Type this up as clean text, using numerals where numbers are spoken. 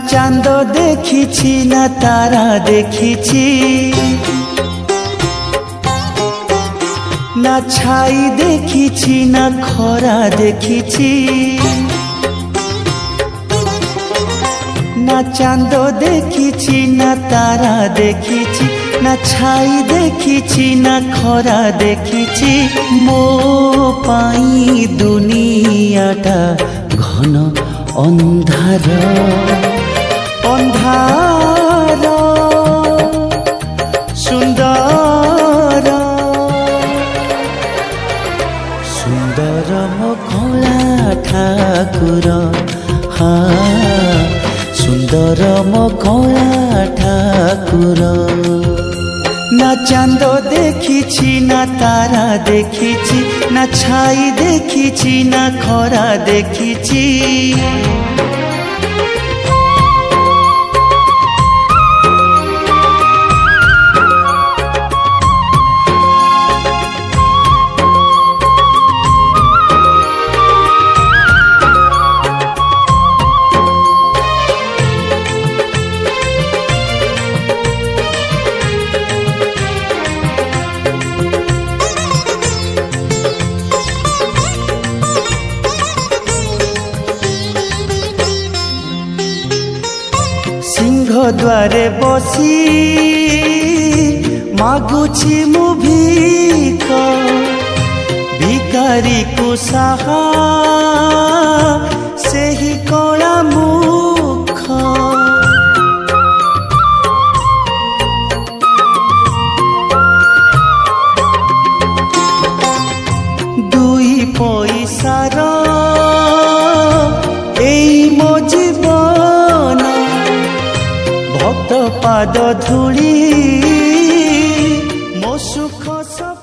चांद देखिछि ना तारा देखिछि ना छाई देखिछि ना खरा देखिछि ना चांद देखिछि ना तारा देखिछि ना छाई देखिछि ना खरा देखिछि मो पाई दुनियाटा घन अंधार अंधार सुंदर सुंदर मो कला ठाकुर हाँ सुंदर मो कला ठाकुर ना चांद देखिछि ना तारा देखिछि ना छाई देखिछि ना खरा देखिछि सिंह द्वारे बसी मागुछि मु भीख भिकारी को साहा सेही कला मुख दुई पैसार एई मो जीवन भक्त पाद धूली मो सुख सब